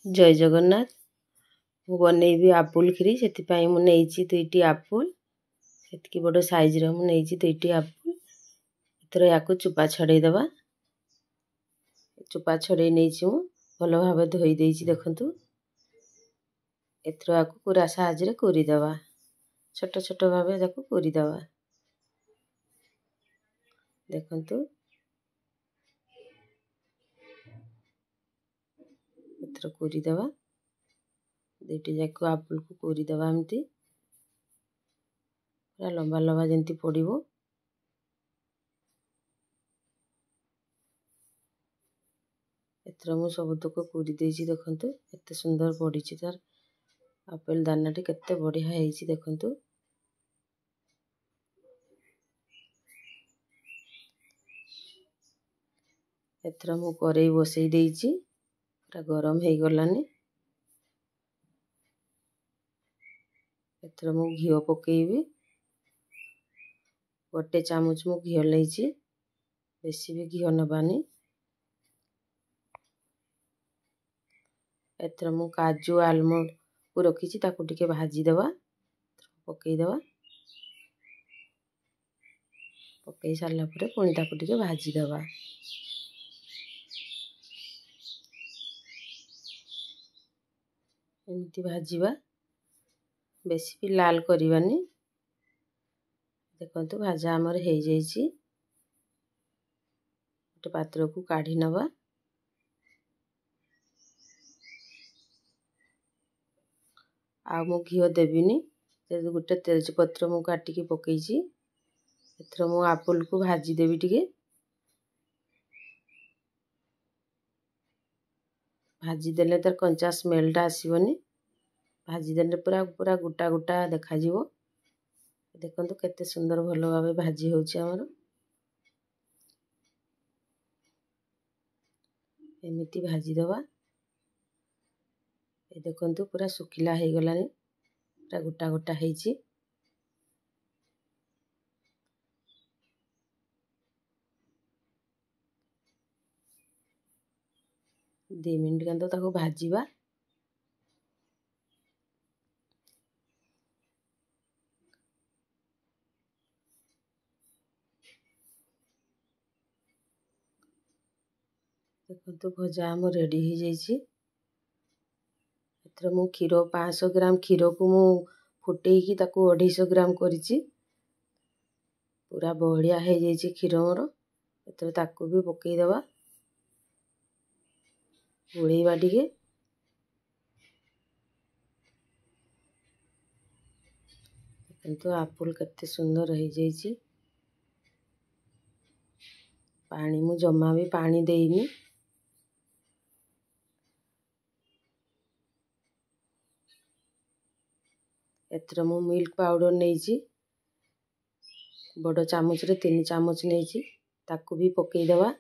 जय जगन्नाथ। मु बनैबी आपुल खीरी से मुझे दुईटी आपुल से बड़ साइज मुझे दुईटी आपुल एथर या चुपा छड़ेदबा। चुपा छड़े नहीं भल भाव धोई देछि देखंतु। एथर या कुरा साहाय्य कोरिदबा छोट छोट भाव याकू कोरिदबा देखंतु। एथर कोरिदबा दुईटी जाक आपुल को कोरिदबा एमती पूरा लंबा लंबा जंती पड़िबो। एथर मु सबुतक कोरि देछि देखंतु केते सुंदर पड़िछि तार आपेल दानाटी केते बढ़िया हेछि देखंतु। एथर मु करेई बसई देछि पूरा गरम हे गलानी। एथर मु घिओ पकेइबी गोटे चामच मु घिओ लेछि बेसी भी घिओ नबानी। एथर मु काजू आलमंड को रखिछि ताकू टिके भाजी देबा पकेई देबा। पकेई सारला परे पुणी ताकू टिके भाजी देबा। एमती भाजीबा बेसी भी लाल करिवानी। देखंतु भाजा हमर हे जाइछि गोटे पात्र को काढी नबा। आ मु घिओ देबिनी गोटे तेज पत्र मु काटिकी पकेइछि। एथर मु आपुल को भाजी देबी टिके भाजी देले तार कंचा स्मेलटा आसीबनी। भाजी देले पूरा पूरा गोटा गोटा देखा जिवो। देखंतु केते सुंदर भलो भाबे भाजी होछि हमर। एमिति भाजी देबा। ए देखंतु पूरा सुखिला हे गलानी पूरा गोटा गोटा हेछि। 2 मिनिट गंतो ताको भाजीबा। देखंतु भजा हम रेडी हो जाइछि। एथर मु खीरो 500 ग्राम खीरो को मु फुटेइकी ताको 250 ग्राम करिछि। पूरा बहलिया हे जाइछि खीरो मोर। एथर ताको भी पकेई देबा गोळेइबा टिके। देखंतु आपुल केते सुंदर हे जाइछि। पानी मु जम्मा भी पानी देइनी। एथर मु मिल्क पाउडर नेइछि बड़ चामच रे 3 चामच नेइछि ताकू भी पकेई देबा।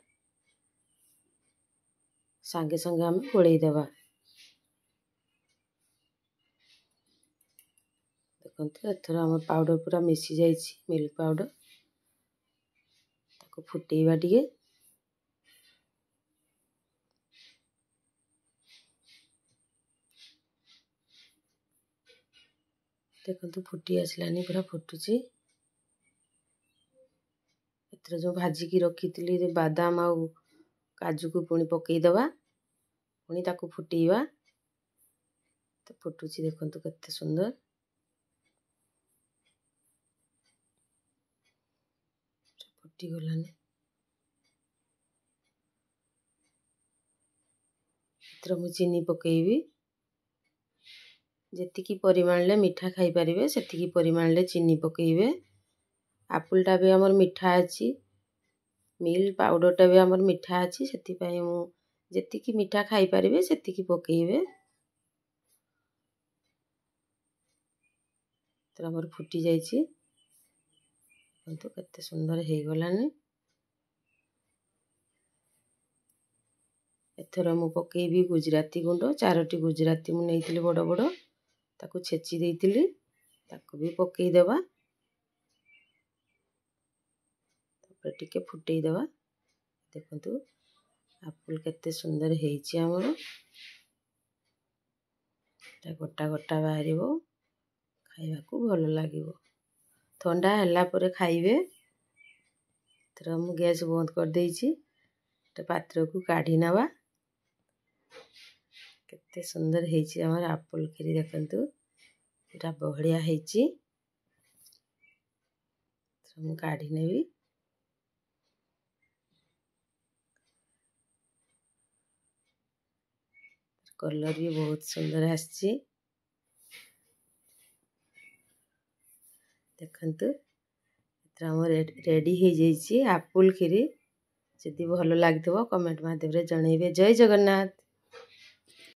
संगे संगे हम गोळेई देबा। देखंतु एथर हमर पाउडर पूरा मिसी जाइछि मिल्क पाउडर। ताको फुटेइबा टिके। देखंतु फुटी आसलानी पूरा फुटुछि। एथर जो भाजी की रखितली बादाम आ काजू को पुणी पकेई देबा पुणी ताको फुटेइबा। तो फुटुछि देखंतु केते सुंदर फुटी गलानी। एथर मु चीनी पकेइबी जेतिकी परिमाण ले मिठा खाई परिबे सेतिकी परिमाण ले चीनी पकेइबे। आपुलटा भी हमर मिठा अछि मिल्क पाउडरटा भी हमर मिठा अछि सेति पई मु जेतिकी मिठा खाई परिबे सेतिकी पकेइबे। तर हमर फुटी जाइछि किंतु केते सुंदर हे गलानी। एथर मु पकेइबी गुजराती गुंड 4टी गुजराती मु नेइतिली बड़ बड़ ताकू छेची देइतिली ताकू भी पकेई देबा। तापर टिके फुटेई देबा। देखंतु आपुल केते सुंदर हेछि हमर। गोटा गोटा बाहर खाइबाकू भल लगे। ठंडा हैला परे खाइबे। तो मु गैस बंद कर देइछि। पात्र को काढ़ी नवा। केते सुंदर हेछि हमर आपुल खीरी देखंतु। एटा बढ़िया हेछि। तो मु काढ़ी नेबी। कलर भी बहुत सुंदर आछि। देखंतु एतरा हमर रेडी हे जाइछि आपुल खीरी। जदि भल लागिथबो कमेंट माध्यम रे जणैबे। जय जगन्नाथ।